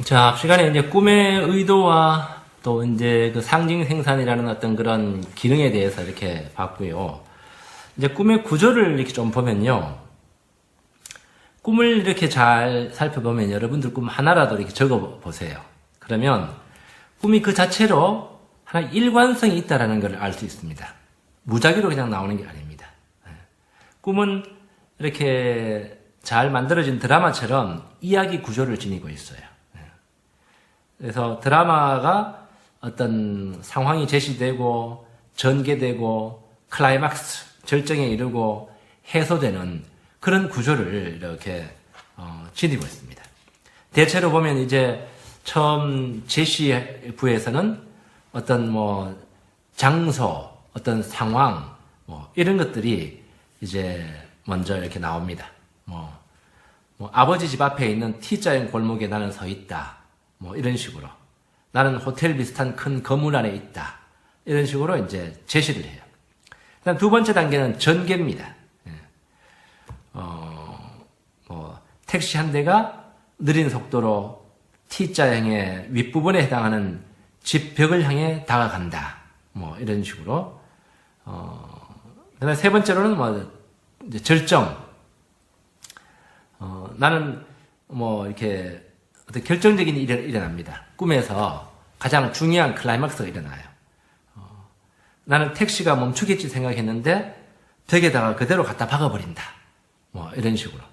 자, 시간에 이제 꿈의 의도와 또 이제 그 상징 생산이라는 어떤 그런 기능에 대해서 이렇게 봤고요. 이제 꿈의 구조를 이렇게 좀 보면요. 꿈을 이렇게 잘 살펴보면 여러분들 꿈 하나라도 이렇게 적어 보세요. 그러면 꿈이 그 자체로 하나 일관성이 있다라는 걸 알 수 있습니다. 무작위로 그냥 나오는 게 아닙니다. 꿈은 이렇게 잘 만들어진 드라마처럼 이야기 구조를 지니고 있어요. 그래서 드라마가 어떤 상황이 제시되고 전개되고 클라이막스, 절정에 이르고 해소되는 그런 구조를 이렇게 지니고 있습니다. 대체로 보면 이제 처음 제시부에서는 어떤 뭐 장소, 어떤 상황, 뭐 이런 것들이 이제 먼저 이렇게 나옵니다. 뭐 아버지 집 앞에 있는 T자형 골목에 나는 서 있다. 뭐 이런 식으로. 나는 호텔 비슷한 큰 건물 안에 있다. 이런 식으로 이제 제시를 해요. 그다음 두 번째 단계는 전개입니다. 택시 한 대가 느린 속도로 T자형의 윗부분에 해당하는 집 벽을 향해 다가간다. 뭐 이런 식으로. 그다음 세 번째로는 뭐 이제 절정. 나는 뭐 이렇게 어떤 결정적인 일이 일어납니다. 꿈에서 가장 중요한 클라이막스가 일어나요. 나는 택시가 멈추겠지 생각했는데 벽에다가 그대로 갖다 박아버린다. 뭐 이런 식으로.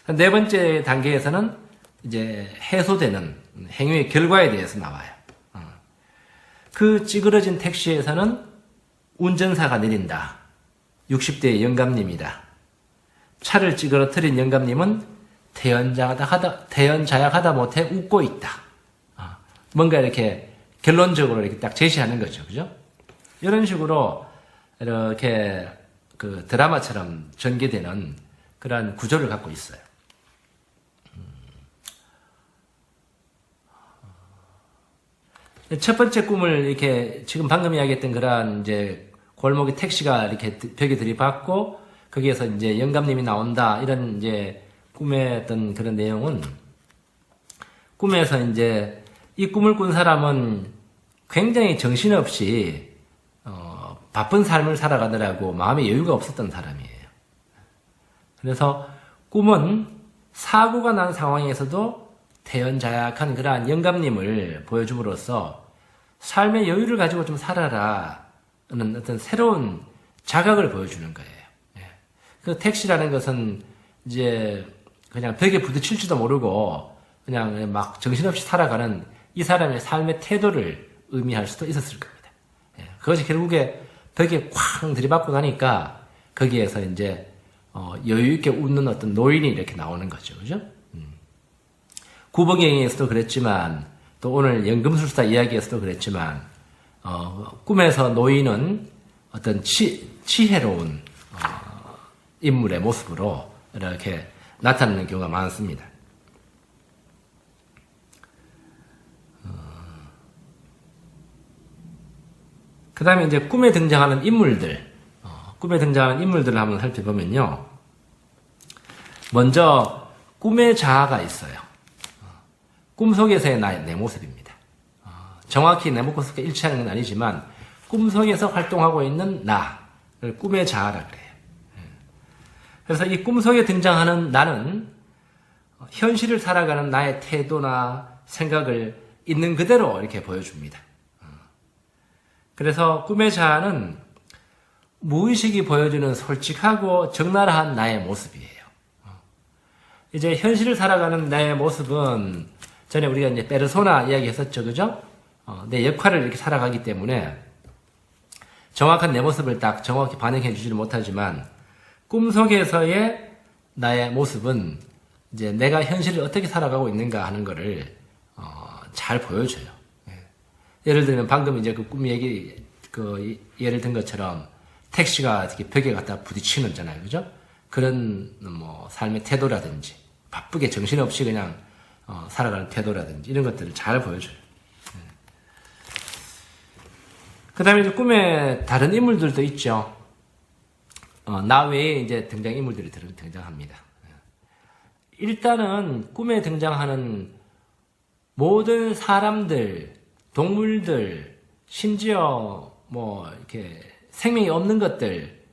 네 번째 단계에서는 이제 해소되는 행위의 결과에 대해서 나와요. 그 찌그러진 택시에서는 운전사가 내린다. 60대의 영감님이다. 차를 찌그러뜨린 영감님은 태연자약하다 못해 웃고 있다. 뭔가 이렇게 결론적으로 이렇게 딱 제시하는 거죠. 그죠? 이런 식으로 이렇게 그 드라마처럼 전개되는 그런 구조를 갖고 있어요. 첫 번째 꿈을 이렇게 지금 방금 이야기했던 그런 이제 골목에 택시가 이렇게 벽에 들이받고 거기에서 이제 영감님이 나온다 이런 이제 꿈의 어떤 그런 내용은 꿈에서 이제 이 꿈을 꾼 사람은 굉장히 정신없이 바쁜 삶을 살아가느라고 마음의 여유가 없었던 사람이에요. 그래서 꿈은 사고가 난 상황에서도 태연자약한 그러한 영감님을 보여줌으로써 삶의 여유를 가지고 좀 살아라는 어떤 새로운 자각을 보여주는 거예요. 그 택시라는 것은 이제 그냥 벽에 부딪힐지도 모르고 그냥 막 정신없이 살아가는 이 사람의 삶의 태도를 의미할 수도 있었을 겁니다. 그것이 결국에 벽에 쾅 들이받고 나니까 거기에서 이제 여유있게 웃는 어떤 노인이 이렇게 나오는 거죠. 그죠? 구벅영에서도 그랬지만 또 오늘 연금술사 이야기에서도 그랬지만 꿈에서 노인은 어떤 지혜로운 인물의 모습으로 이렇게 나타나는 경우가 많습니다. 그 다음에 이제 꿈에 등장하는 인물들을 한번 살펴보면요. 먼저 꿈의 자아가 있어요. 꿈속에서의 내 모습입니다. 정확히 내 모습과 일치하는 건 아니지만 꿈속에서 활동하고 있는 나를 꿈의 자아라 그래요. 그래서 이 꿈속에 등장하는 나는 현실을 살아가는 나의 태도나 생각을 있는 그대로 이렇게 보여줍니다. 그래서 꿈의 자아는 무의식이 보여주는 솔직하고 적나라한 나의 모습이에요. 이제 현실을 살아가는 나의 모습은 전에 우리가 이제 페르소나 이야기했었죠, 그죠? 내 역할을 이렇게 살아가기 때문에 정확한 내 모습을 딱 정확히 반영해 주지를 못하지만 꿈속에서의 나의 모습은 이제 내가 현실을 어떻게 살아가고 있는가 하는 거를 잘 보여줘요. 예를 들면 방금 이제 그 꿈 얘기 예를 든 것처럼 택시가 이렇게 벽에 갖다 부딪히는 잖아요, 그죠? 그런 뭐 삶의 태도라든지 바쁘게 정신없이 그냥 살아가는 태도라든지 이런 것들을 잘 보여줘요. 그 다음에 이제 꿈에 다른 인물들도 있죠. 나 외에 이제 등장 인물들이 등장합니다. 일단은 꿈에 등장하는 모든 사람들, 동물들, 심지어 이렇게 생명이 없는 것들,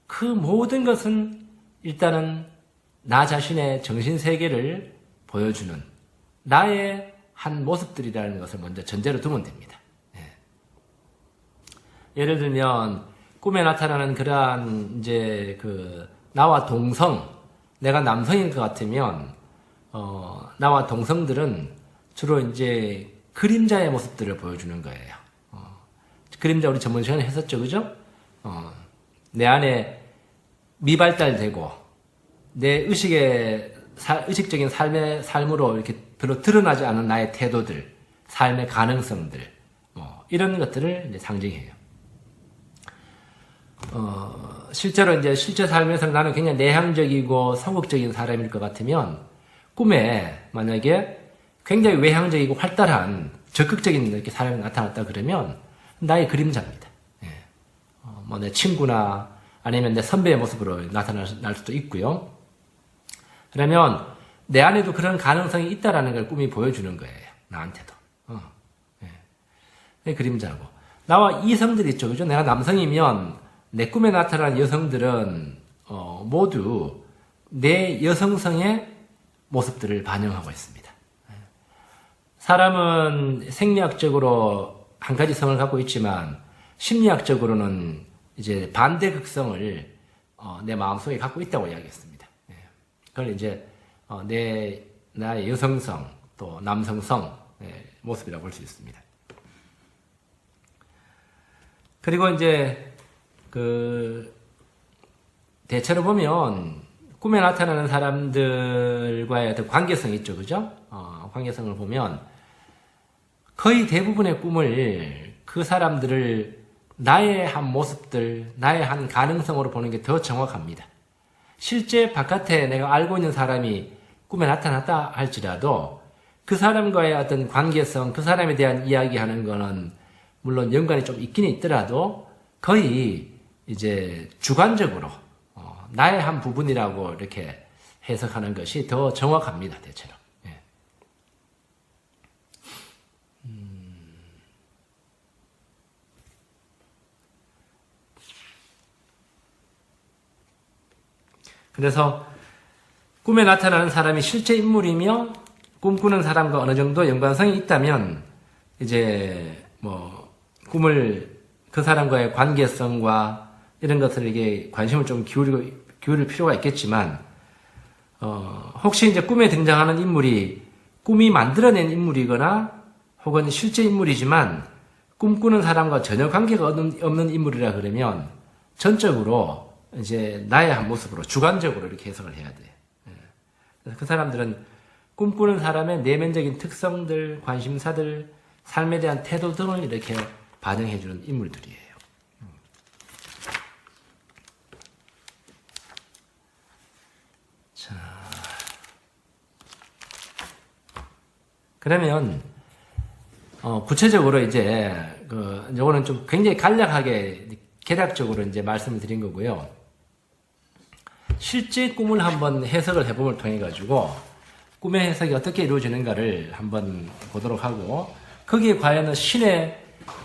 그 모든 것은 일단은 나 자신의 정신세계를 보여주는 나의 한 모습들이라는 것을 먼저 전제로 두면 됩니다. 예를 들면 꿈에 나타나는 그러한 이제 나와 동성, 내가 남성인 것 같으면 나와 동성들은 주로 이제 그림자의 모습들을 보여주는 거예요. 그림자 우리 전번 시간에 했었죠, 그죠? 내 안에 미발달되고 내 의식적인 삶으로 이렇게 별로 드러나지 않은 나의 태도들, 삶의 가능성들, 이런 것들을 이제 상징해요. 실제로 이제 실제 삶에서 나는 굉장히 내향적이고 소극적인 사람일 것 같으면 꿈에 만약에 굉장히 외향적이고 활달한 적극적인 이렇게 사람이 나타났다 그러면 나의 그림자입니다. 내 친구나 아니면 내 선배의 모습으로 나타날 수도 있고요. 그러면 내 안에도 그런 가능성이 있다라는 걸 꿈이 보여주는 거예요. 나한테도. 그림자고. 나와 이성들이 있죠. 그죠? 내가 남성이면 내 꿈에 나타난 여성들은 모두 내 여성성의 모습들을 반영하고 있습니다. 사람은 생리학적으로 한 가지 성을 갖고 있지만 심리학적으로는 이제 반대 극성을 내 마음속에 갖고 있다고 이야기했습니다. 그걸 이제 나의 여성성 또 남성성 모습이라고 볼 수 있습니다. 그리고 이제 대체로 보면 꿈에 나타나는 사람들과의 어떤 관계성이 있죠, 그죠? 관계성을 보면 거의 대부분의 꿈을 그 사람들을 나의 한 모습들, 나의 한 가능성으로 보는 게 더 정확합니다. 실제 바깥에 내가 알고 있는 사람이 꿈에 나타났다 할지라도 그 사람과의 어떤 관계성, 그 사람에 대한 이야기하는 거는 물론 연관이 좀 있긴 있더라도 거의 이제 주관적으로 나의 한 부분이라고 이렇게 해석하는 것이 더 정확합니다, 대체로. 그래서 꿈에 나타나는 사람이 실제 인물이며 꿈꾸는 사람과 어느 정도 연관성이 있다면 이제 꿈을 그 사람과의 관계성과 이런 것들에게 관심을 좀 기울일 필요가 있겠지만 혹시 이제 꿈에 등장하는 인물이 꿈이 만들어낸 인물이거나 혹은 실제 인물이지만 꿈꾸는 사람과 전혀 관계가 없는 인물이라 그러면 전적으로 이제 나의 한 모습으로 주관적으로 이렇게 해석을 해야 돼. 그래서 그 사람들은 꿈꾸는 사람의 내면적인 특성들, 관심사들, 삶에 대한 태도 등을 이렇게 반영해주는 인물들이에요. 자, 그러면 구체적으로 이제 요거는 좀 굉장히 간략하게 개략적으로 이제 말씀을 드린 거고요. 실제 꿈을 한번 해석을 해봄을 통해 가지고 꿈의 해석이 어떻게 이루어지는가를 한번 보도록 하고 거기에 과연 신의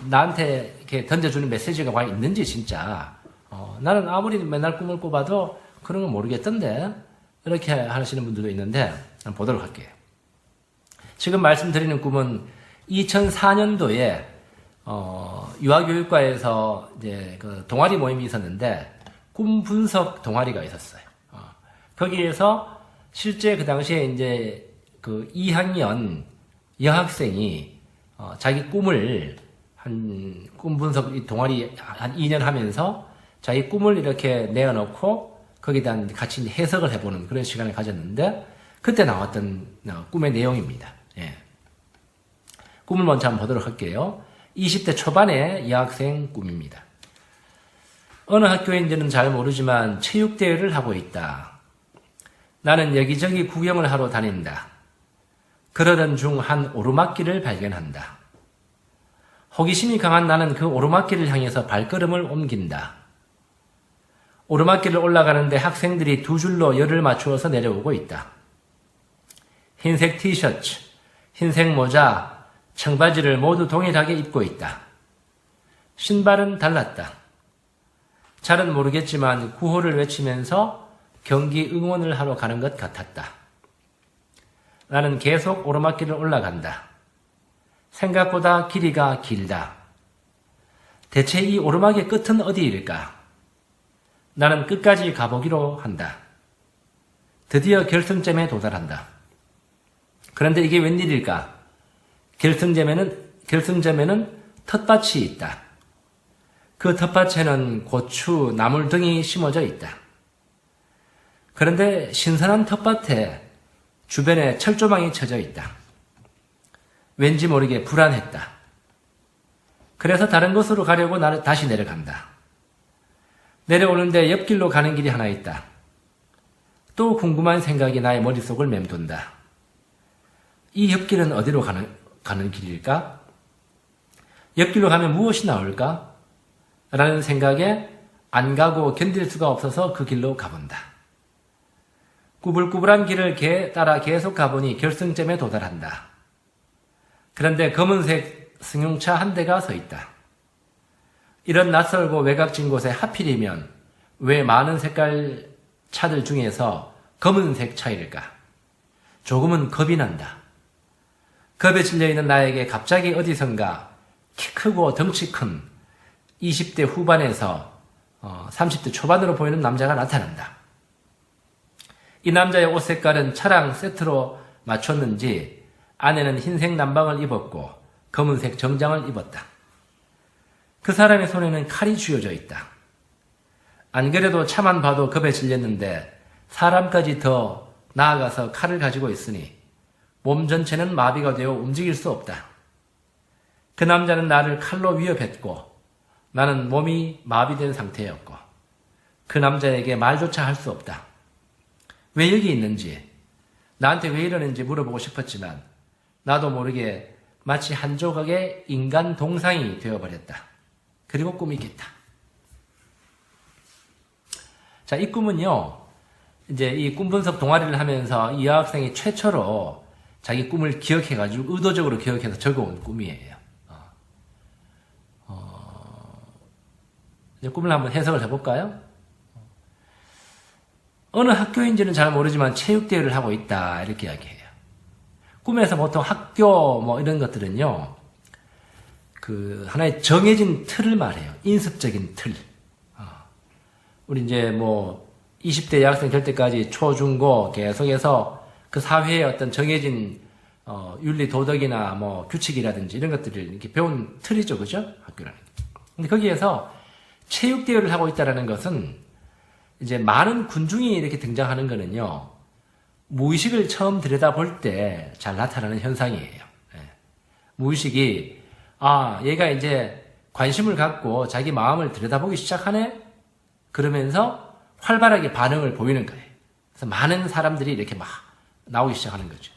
나한테 이렇게 던져주는 메시지가 과연 있는지 진짜 나는 아무리 맨날 꿈을 꿔봐도 그런 건 모르겠던데 이렇게 하시는 분들도 있는데 한번 보도록 할게요. 지금 말씀드리는 꿈은 2004년도에 유아교육과에서 이제 동아리 모임이 있었는데 꿈 분석 동아리가 있었어요. 거기에서 실제 그 당시에 이제 2학년 여학생이 자기 꿈을 꿈 분석 동아리 한 2년 하면서 자기 꿈을 이렇게 내어놓고 거기다 같이 해석을 해보는 그런 시간을 가졌는데 그때 나왔던 꿈의 내용입니다. 예. 꿈을 먼저 한번 보도록 할게요. 20대 초반의 여학생 꿈입니다. 어느 학교인지는 잘 모르지만 체육대회를 하고 있다. 나는 여기저기 구경을 하러 다닌다. 그러던 중 한 오르막길을 발견한다. 호기심이 강한 나는 그 오르막길을 향해서 발걸음을 옮긴다. 오르막길을 올라가는데 학생들이 두 줄로 열을 맞추어서 내려오고 있다. 흰색 티셔츠, 흰색 모자, 청바지를 모두 동일하게 입고 있다. 신발은 달랐다. 잘은 모르겠지만 구호를 외치면서 경기 응원을 하러 가는 것 같았다. 나는 계속 오르막길을 올라간다. 생각보다 길이가 길다. 대체 이 오르막의 끝은 어디일까? 나는 끝까지 가보기로 한다. 드디어 결승점에 도달한다. 그런데 이게 웬일일까? 결승점에는 텃밭이 있다. 그 텃밭에는 고추, 나물 등이 심어져 있다. 그런데 신선한 텃밭에 주변에 철조망이 쳐져 있다. 왠지 모르게 불안했다. 그래서 다른 곳으로 가려고 나를 다시 내려간다. 내려오는데 옆길로 가는 길이 하나 있다. 또 궁금한 생각이 나의 머릿속을 맴돈다. 이 옆길은 어디로 가는 길일까? 옆길로 가면 무엇이 나올까? 라는 생각에 안 가고 견딜 수가 없어서 그 길로 가본다. 꾸불꾸불한 길을 따라 계속 가보니 결승점에 도달한다. 그런데 검은색 승용차 한 대가 서 있다. 이런 낯설고 외곽진 곳에 하필이면 왜 많은 색깔 차들 중에서 검은색 차일까? 조금은 겁이 난다. 겁에 질려있는 나에게 갑자기 어디선가 키 크고 덩치 큰 20대 후반에서 30대 초반으로 보이는 남자가 나타난다. 이 남자의 옷 색깔은 차랑 세트로 맞췄는지 안에는 흰색 남방을 입었고 검은색 정장을 입었다. 그 사람의 손에는 칼이 쥐어져 있다. 안 그래도 차만 봐도 겁에 질렸는데 사람까지 더 나아가서 칼을 가지고 있으니 몸 전체는 마비가 되어 움직일 수 없다. 그 남자는 나를 칼로 위협했고 나는 몸이 마비된 상태였고 그 남자에게 말조차 할 수 없다. 왜 여기 있는지, 나한테 왜 이러는지 물어보고 싶었지만 나도 모르게 마치 한 조각의 인간 동상이 되어버렸다. 그리고 꿈이 깼다. 자, 이 꿈은요, 이제 이 꿈 분석 동아리를 하면서 이 여학생이 최초로 자기 꿈을 기억해가지고 의도적으로 기억해서 적어온 꿈이에요. 이제 꿈을 한번 해석을 해볼까요? 어느 학교인지는 잘 모르지만 체육대회를 하고 있다, 이렇게 이야기해요. 꿈에서 보통 학교 뭐 이런 것들은요, 그 하나의 정해진 틀을 말해요. 인습적인 틀. 우리 이제 뭐 20대 여학생 될 때까지 초중고 계속해서 그 사회의 어떤 정해진 윤리 도덕이나 뭐 규칙이라든지 이런 것들을 이렇게 배운 틀이죠, 그죠? 학교라는. 근데 거기에서 체육대회를 하고 있다는 것은 이제 많은 군중이 이렇게 등장하는 거는요, 무의식을 처음 들여다볼 때 잘 나타나는 현상이에요. 무의식이, 얘가 이제 관심을 갖고 자기 마음을 들여다보기 시작하네? 그러면서 활발하게 반응을 보이는 거예요. 그래서 많은 사람들이 이렇게 막 나오기 시작하는 거죠.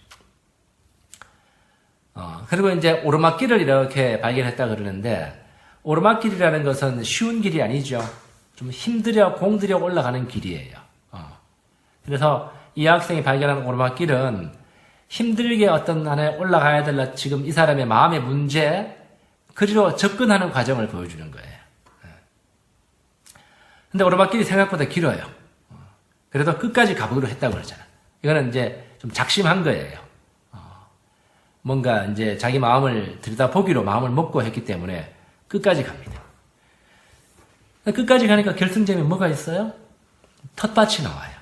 그리고 이제 오르막길을 이렇게 발견했다 그러는데, 오르막길이라는 것은 쉬운 길이 아니죠. 좀 힘들여 공들여 올라가는 길이에요. 그래서 이 학생이 발견한 오르막길은 힘들게 어떤 하나에 올라가야 될 지금 이 사람의 마음의 문제, 그리로 접근하는 과정을 보여주는 거예요. 근데 오르막길이 생각보다 길어요. 그래도 끝까지 가보기로 했다고 그러잖아. 이거는 이제 좀 작심한 거예요. 뭔가 이제 자기 마음을 들여다보기로 마음을 먹고 했기 때문에 끝까지 갑니다. 끝까지 가니까 결승점에 뭐가 있어요? 텃밭이 나와요.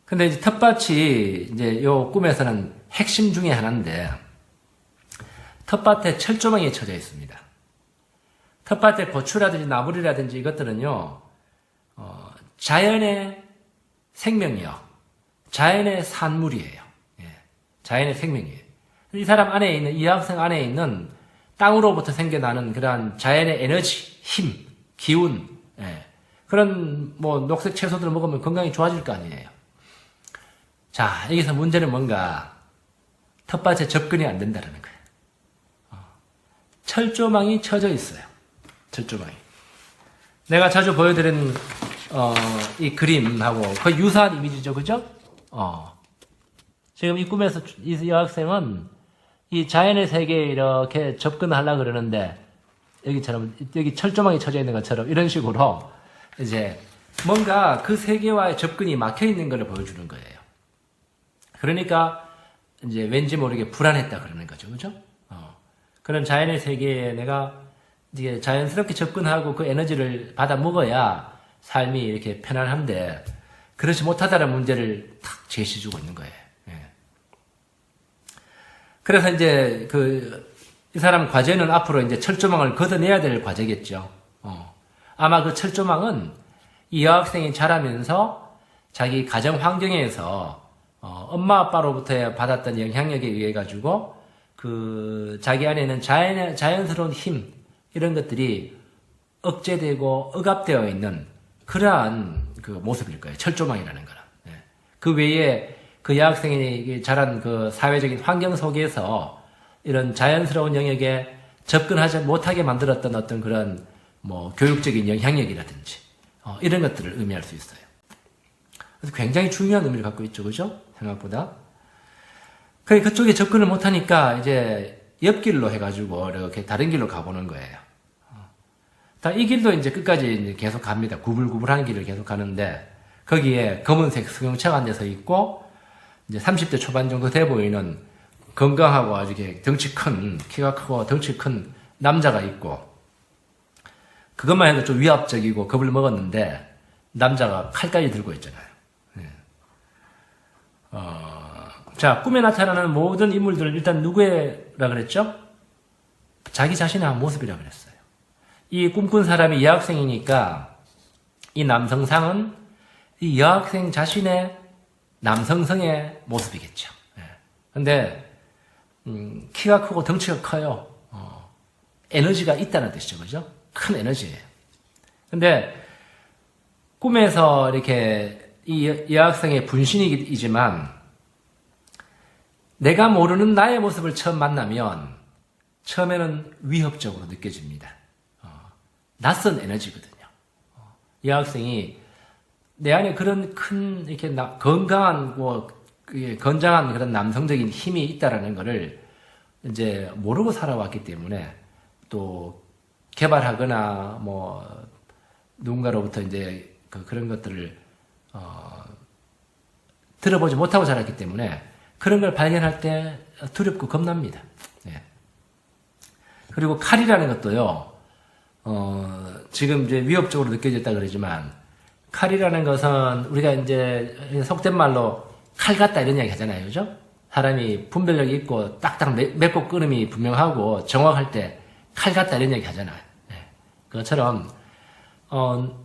근데 이제 텃밭이 이제 요 꿈에서는 핵심 중에 하나인데, 텃밭에 철조망이 쳐져 있습니다. 텃밭에 고추라든지 나물이라든지 이것들은요, 자연의 생명이요. 자연의 산물이에요. 자연의 생명이에요. 이 사람 안에 있는, 이 학생 안에 있는 땅으로부터 생겨나는 그러한 자연의 에너지, 힘, 기운, 그런 뭐 녹색 채소들을 먹으면 건강이 좋아질 거 아니에요. 자, 여기서 문제는 뭔가 텃밭에 접근이 안 된다는 거예요. 철조망이 쳐져 있어요. 철조망이. 내가 자주 보여드린 이 그림하고 거의 유사한 이미지죠, 그죠? 지금 이 꿈에서 이 여학생은 이 자연의 세계에 이렇게 접근하려고 그러는데, 여기처럼, 여기 철조망이 쳐져 있는 것처럼 이런 식으로 이제 뭔가 그 세계와의 접근이 막혀 있는 걸 보여주는 거예요. 그러니까 이제 왠지 모르게 불안했다 그러는 거죠. 그죠? 그런 자연의 세계에 내가 이제 자연스럽게 접근하고 그 에너지를 받아 먹어야 삶이 이렇게 편안한데, 그렇지 못하다는 문제를 탁 제시해주고 있는 거예요. 예. 그래서 이제 이 사람 과제는 앞으로 이제 철조망을 걷어내야 될 과제겠죠. 아마 그 철조망은 이 여학생이 자라면서 자기 가정 환경에서 엄마 아빠로부터 받았던 영향력에 의해 가지고 자기 안에는 자연스러운 힘, 이런 것들이 억제되고 억압되어 있는 그러한 그 모습일 거예요. 철조망이라는 거는. 예. 그 외에 그 여학생이 자란 그 사회적인 환경 속에서 이런 자연스러운 영역에 접근하지 못하게 만들었던 어떤 그런 뭐 교육적인 영향력이라든지 이런 것들을 의미할 수 있어요. 그래서 굉장히 중요한 의미를 갖고 있죠. 그죠? 생각보다. 그쪽에 접근을 못하니까 이제 옆길로 해가지고 이렇게 다른 길로 가보는 거예요. 이 길도 이제 끝까지 이제 계속 갑니다. 구불구불한 길을 계속 가는데, 거기에 검은색 승용차가 앉아서 있고, 이제 30대 초반 정도 돼 보이는 건강하고 아주 덩치 큰, 키가 크고 덩치 큰 남자가 있고, 그것만 해도 좀 위압적이고 겁을 먹었는데, 남자가 칼까지 들고 있잖아요. 네. 자, 꿈에 나타나는 모든 인물들은 일단 누구라 그랬죠? 자기 자신의 한 모습이라 그랬어요. 이 꿈꾼 사람이 여학생이니까 이 남성상은 이 여학생 자신의 남성성의 모습이겠죠. 근데 키가 크고 덩치가 커요. 에너지가 있다는 뜻이죠. 그죠? 큰 에너지예요. 근데 꿈에서 이렇게 이 여학생의 분신이지만 내가 모르는 나의 모습을 처음 만나면 처음에는 위협적으로 느껴집니다. 낯선 에너지거든요. 이 학생이 내 안에 그런 큰 이렇게 건강한 건장한 그런 남성적인 힘이 있다라는 것을 이제 모르고 살아왔기 때문에, 또 개발하거나 뭐 누군가로부터 이제 그런 것들을 들어보지 못하고 자랐기 때문에 그런 걸 발견할 때 두렵고 겁납니다. 네. 그리고 칼이라는 것도요. 지금 이제 위협적으로 느껴졌다 그러지만, 칼이라는 것은 우리가 이제 속된 말로 칼 같다 이런 이야기 하잖아요. 그죠? 사람이 분별력이 있고 딱딱 맺고 끊음이 분명하고 정확할 때 칼 같다 이런 이야기 하잖아요. 네. 그것처럼,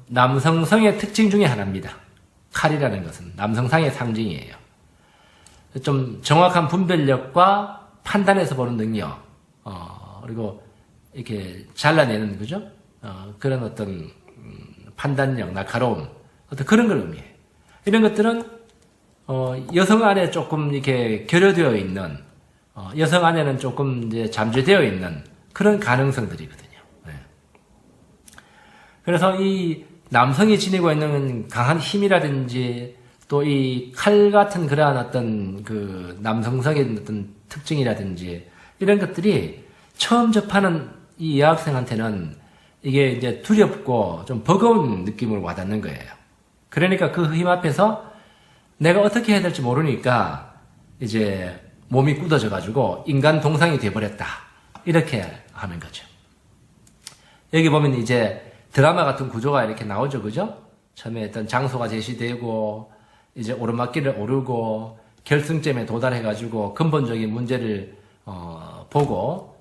남성성의 특징 중에 하나입니다. 칼이라는 것은 남성상의 상징이에요. 좀 정확한 분별력과 판단해서 보는 능력, 그리고 이렇게 잘라내는, 그죠? 그런 어떤, 판단력, 날카로움, 어떤 그런 걸 의미해요. 이런 것들은, 여성 안에 조금 이렇게 결여되어 있는, 여성 안에는 조금 이제 잠재되어 있는 그런 가능성들이거든요. 네. 그래서 이 남성이 지니고 있는 강한 힘이라든지, 또 이 칼 같은 그러한 어떤 남성성의 어떤 특징이라든지, 이런 것들이 처음 접하는 이 여학생한테는 이게 이제 두렵고 좀 버거운 느낌을 와닿는 거예요. 그러니까 그 힘 앞에서 내가 어떻게 해야 될지 모르니까 이제 몸이 굳어져가지고 인간 동상이 돼버렸다. 이렇게 하는 거죠. 여기 보면 이제 드라마 같은 구조가 이렇게 나오죠. 그죠? 처음에 어떤 장소가 제시되고, 이제 오르막길을 오르고, 결승점에 도달해가지고 근본적인 문제를, 보고,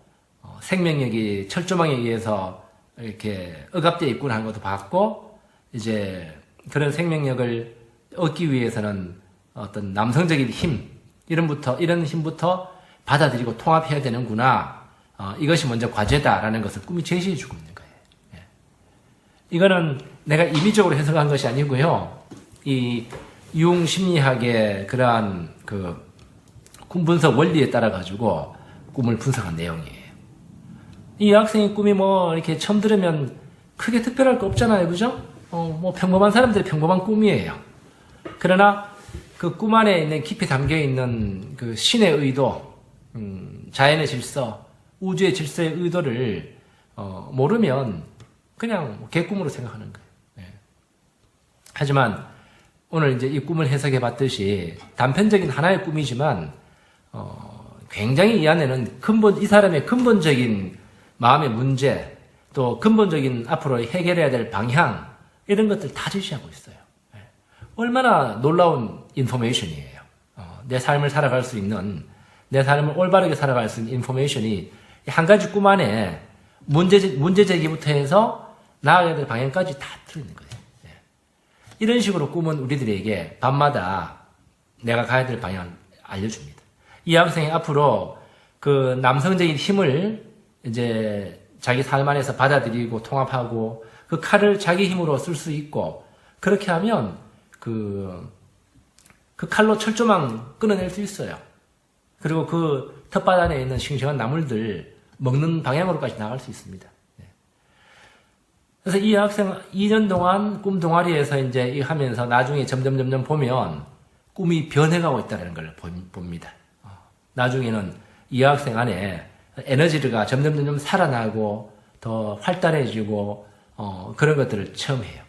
생명력이 철조망에 의해서 이렇게 억압되어 있구나 하는 것도 봤고, 이제 그런 생명력을 얻기 위해서는 어떤 남성적인 힘, 이런 힘부터 받아들이고 통합해야 되는구나. 이것이 먼저 과제다라는 것을 꿈이 제시해주고 있는 거예요. 예. 이거는 내가 임의적으로 해석한 것이 아니고요. 이 융 심리학의 그러한 꿈 분석 원리에 따라 가지고 꿈을 분석한 내용이에요. 이 여학생의 꿈이 뭐 이렇게 처음 들으면 크게 특별할 거 없잖아요. 그죠? 뭐 평범한 사람들의 평범한 꿈이에요. 그러나 그 꿈 안에 있는 깊이 담겨 있는 그 신의 의도, 자연의 질서, 우주의 질서의 의도를 모르면 그냥 개꿈으로 생각하는 거예요. 네. 하지만 오늘 이제 이 꿈을 해석해 봤듯이 단편적인 하나의 꿈이지만 굉장히 이 안에는 이 사람의 근본적인 마음의 문제, 또 근본적인 앞으로 해결해야 될 방향, 이런 것들 다 제시하고 있어요. 네. 얼마나 놀라운 인포메이션이에요. 내 삶을 살아갈 수 있는, 내 삶을 올바르게 살아갈 수 있는 인포메이션이 한 가지 꿈 안에 문제 제기부터 해서 나아가야 될 방향까지 다 들어있는 거예요. 네. 이런 식으로 꿈은 우리들에게 밤마다 내가 가야 될 방향을 알려줍니다. 이 학생이 앞으로 그 남성적인 힘을 이제 자기 삶 안에서 받아들이고 통합하고 그 칼을 자기 힘으로 쓸 수 있고, 그렇게 하면 그 칼로 철조망 끊어낼 수 있어요. 그리고 그 텃밭 안에 있는 싱싱한 나물들 먹는 방향으로까지 나갈 수 있습니다. 그래서 이 학생 2년 동안 꿈 동아리에서 이제 이 하면서 나중에 점점 보면 꿈이 변해가고 있다는 걸 봅니다. 나중에는 이 학생 안에 에너지가 점점 살아나고 더 활달해지고 그런 것들을 처음 해요.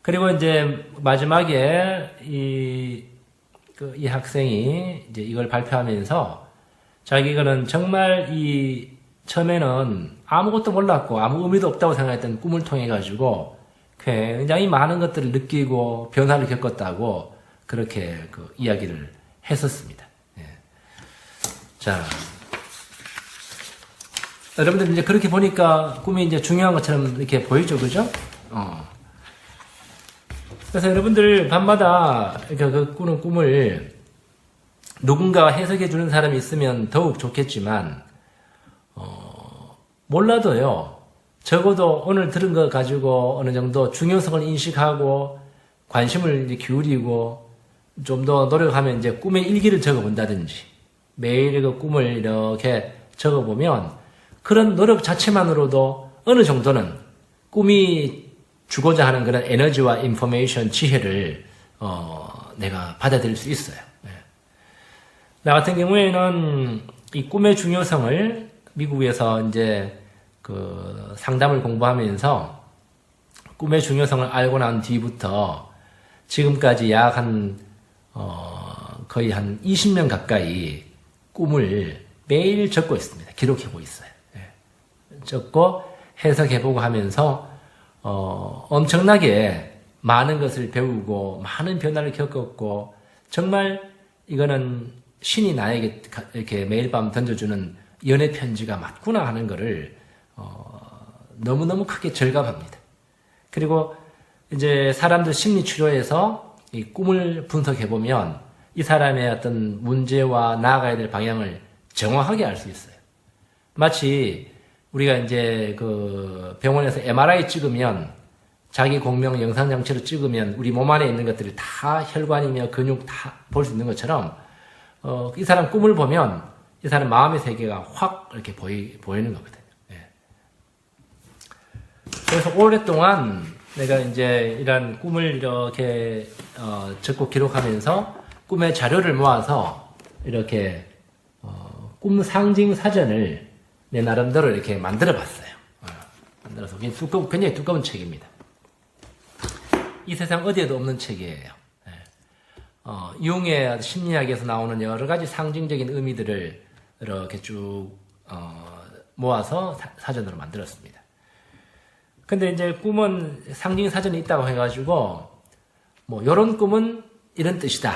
그리고 이제 마지막에 이 학생이 이제 이걸 발표하면서 자기가는 정말 처음에는 아무것도 몰랐고 아무 의미도 없다고 생각했던 꿈을 통해 가지고 굉장히 많은 것들을 느끼고 변화를 겪었다고 그렇게 그 이야기를 했었습니다. 예. 자, 여러분들 이제 그렇게 보니까 꿈이 이제 중요한 것처럼 이렇게 보이죠, 그죠? 그래서 여러분들 밤마다 그 꾸는 꿈을 누군가 해석해 주는 사람이 있으면 더욱 좋겠지만, 몰라도요, 적어도 오늘 들은 거 가지고 어느 정도 중요성을 인식하고 관심을 이제 기울이고 좀 더 노력하면 이제 꿈의 일기를 적어 본다든지 매일 그 꿈을 이렇게 적어 보면 그런 노력 자체만으로도 어느 정도는 꿈이 주고자 하는 그런 에너지와 인포메이션, 지혜를 내가 받아들일 수 있어요. 네. 나 같은 경우에는 이 꿈의 중요성을 미국에서 이제 그 상담을 공부하면서 꿈의 중요성을 알고 난 뒤부터 지금까지 약 거의 한 20년 가까이 꿈을 매일 적고 있습니다. 기록해보고 있어요. 네. 적고 해석해보고 하면서 엄청나게 많은 것을 배우고 많은 변화를 겪었고, 정말 이거는 신이 나에게 이렇게 매일 밤 던져주는 연애 편지가 맞구나 하는 것을 너무너무 크게 절감합니다. 그리고 이제 사람들 심리 치료에서 이 꿈을 분석해 보면 이 사람의 어떤 문제와 나아가야 될 방향을 정확하게 알 수 있어요. 마치 우리가 이제 그 병원에서 MRI 찍으면, 자기 공명 영상 장치로 찍으면 우리 몸 안에 있는 것들을 다 혈관이며 근육 다 볼 수 있는 것처럼 이 사람 꿈을 보면 이 사람 마음의 세계가 확 이렇게 보이는 거거든요. 예. 그래서 오랫동안 내가 이제 이런 꿈을 이렇게 적고 기록하면서 꿈의 자료를 모아서 이렇게 꿈 상징 사전을 내 나름대로 이렇게 만들어 봤어요. 만들어서 굉장히 두꺼운 책입니다. 이 세상 어디에도 없는 책이에요. 융의 심리학에서 나오는 여러 가지 상징적인 의미들을 이렇게 쭉 모아서 사전으로 만들었습니다. 근데 이제 꿈은 상징 사전이 있다고 해가지고 뭐 요런 꿈은 이런 뜻이다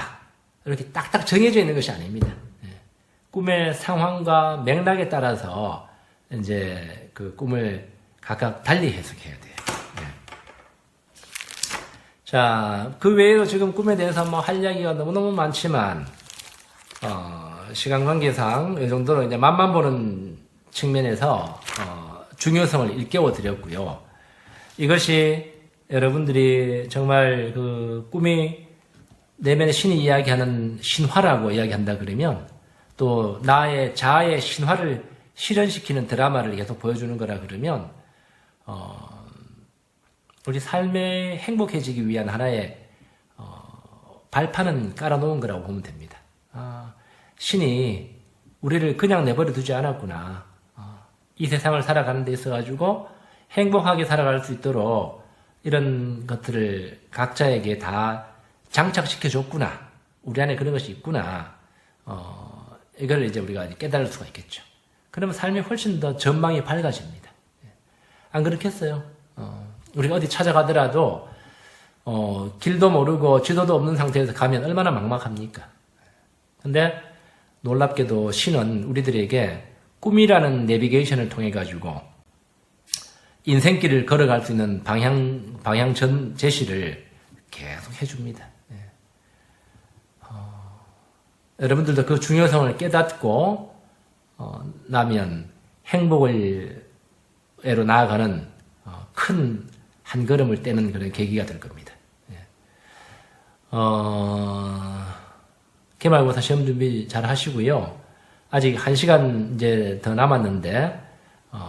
이렇게 딱딱 정해져 있는 것이 아닙니다. 꿈의 상황과 맥락에 따라서 이제 그 꿈을 각각 달리 해석해야 돼요. 자, 그 외에도 지금 꿈에 대해서 뭐 할 이야기가 너무너무 많지만, 시간 관계상 이 정도로 이제 맛만 보는 측면에서, 중요성을 일깨워 드렸고요. 이것이 여러분들이 정말 그 꿈이 내면의 신이 이야기하는 신화라고 이야기한다 그러면, 또 나의 자아의 신화를 실현시키는 드라마를 계속 보여주는 거라 그러면, 우리 삶에 행복해지기 위한 하나의 발판은 깔아놓은 거라고 보면 됩니다. 신이 우리를 그냥 내버려 두지 않았구나. 이 세상을 살아가는 데 있어가지고 행복하게 살아갈 수 있도록 이런 것들을 각자에게 다 장착시켜줬구나. 우리 안에 그런 것이 있구나. 이걸 이제 우리가 깨달을 수가 있겠죠. 그러면 삶이 훨씬 더 전망이 밝아집니다. 안 그렇겠어요? 우리가 어디 찾아가더라도 길도 모르고 지도도 없는 상태에서 가면 얼마나 막막합니까? 근데 놀랍게도 신은 우리들에게 꿈이라는 내비게이션을 통해 가지고 인생길을 걸어갈 수 있는 방향 전 제시를 계속 해줍니다. 여러분들도 그 중요성을 깨닫고 나면 행복을로 나아가는 큰 한 걸음을 떼는 그런 계기가 될 겁니다. 기말고사 시험 준비 잘 하시고요. 아직 1시간 이제 더 남았는데,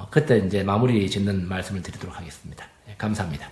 그때 이제 마무리 짓는 말씀을 드리도록 하겠습니다. 감사합니다.